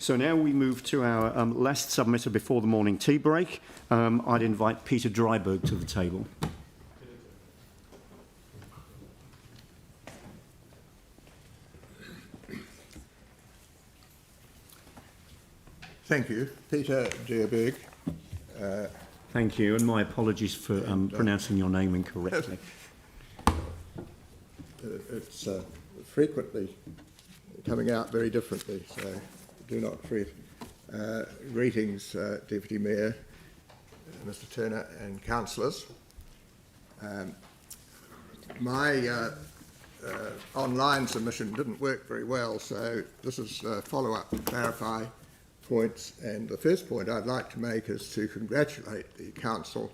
So now we move to our last submitter before the morning tea break. I'd invite Peter Dyhrberg to the table. Thank you. Peter Dyhrberg. Thank you, and my apologies for pronouncing your name incorrectly. It's frequently coming out very differently, so do not fret. Greetings, Deputy Mayor, Mr Turner and councillors. My online submission didn't work very well, so this is a follow-up to clarify points, and the first point I'd like to make is to congratulate the council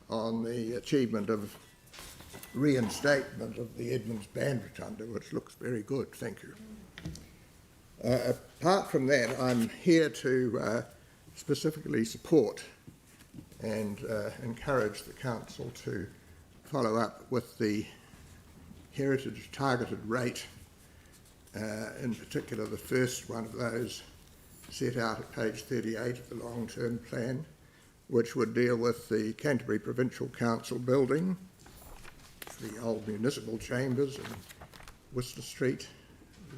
on the achievement of reinstatement of the Edmonds Band Rotunda, which looks very good. Thank you. Apart from that, I'm here to specifically support and encourage the council to follow up with the heritage targeted rate, in particular the first one of those set out at page 38 of the long-term plan, which would deal with the Canterbury Provincial Council building, the old municipal chambers in Worcester Street,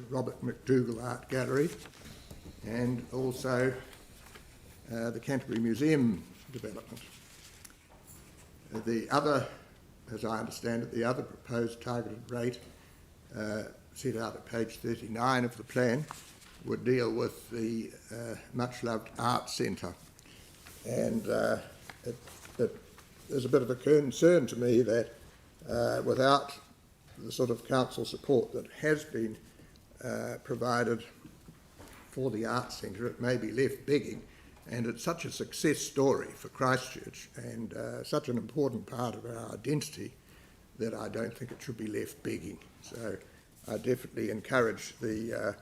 Robert McDougall Art Gallery, and also the Canterbury Museum development. The other, as I understand it, the other proposed targeted rate set out at page 39 of the plan would deal with the much-loved Art Centre. And there's a bit of a concern to me that without the sort of council support that has been provided for the Arts Centre, it may be left begging, and it's such a success story for Christchurch and such an important part of our identity that I don't think it should be left begging. So I definitely encourage the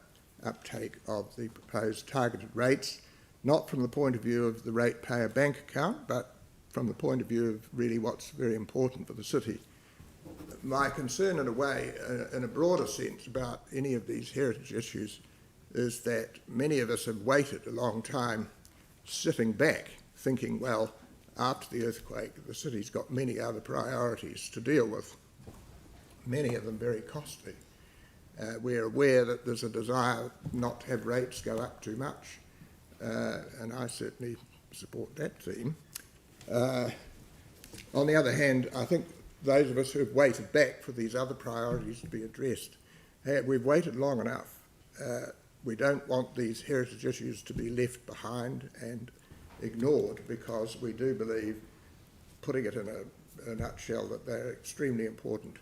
uptake of the proposed targeted rates, not from the point of view of the ratepayer bank account, but from the point of view of really what's very important for the city. My concern, in a way, in a broader sense, about any of these heritage issues is that many of us have waited a long time sitting back thinking, well, after the earthquake, the city's got many other priorities to deal with, many of them very costly. We're aware that there's a desire not to have rates go up too much, and I certainly support that theme. On the other hand, I think those of us who have waited back for these other priorities to be addressed, we've waited long enough. We don't want these heritage issues to be left behind and ignored, because we do believe, putting it in a nutshell, that they're extremely important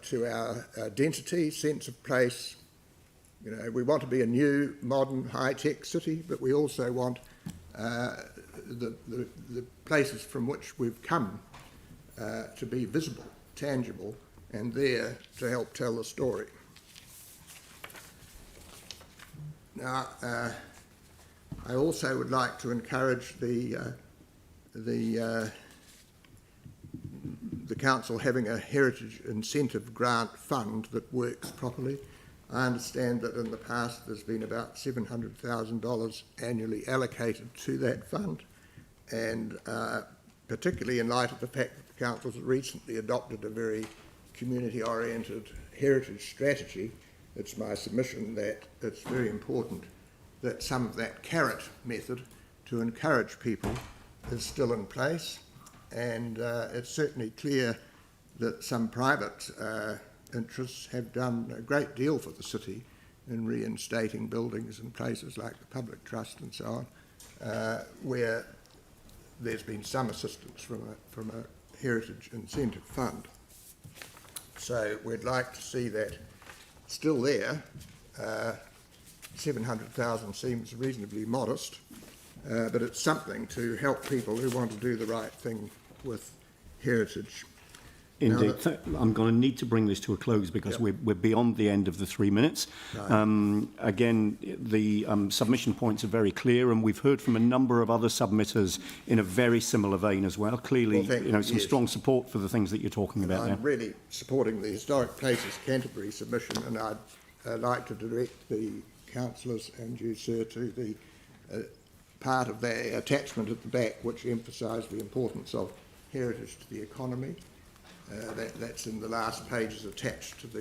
to our identity, sense of place. You know, we want to be a new, modern, high-tech city, but we also want the places from which we've come to be visible, tangible, and there to help tell the story. Now, I also would like to encourage the council having a heritage incentive grant fund that works properly. I understand that in the past there's been about $700,000 annually allocated to that fund, and particularly in light of the fact that the council has recently adopted a very community-oriented heritage strategy, it's my submission that it's very important that some of that carrot method to encourage people is still in place. And it's certainly clear that some private interests have done a great deal for the city in reinstating buildings and places like the Public Trust and so on, where there's been some assistance from a heritage incentive fund. So we'd like to see that still there. 700,000 seems reasonably modest, but it's something to help people who want to do the right thing with heritage. Indeed. I'm going to need to bring this to a close because we're beyond the end of the 3 minutes. Right. Again, the submission points are very clear, and we've heard from a number of other submitters in a very similar vein as well. Clearly, some strong support for the things that you're talking about now. I'm really supporting the Historic Places Canterbury submission, and I'd like to direct the councillors and you, sir, to the part of the attachment at the back which emphasised the importance of heritage to the economy. That's in the last pages attached to the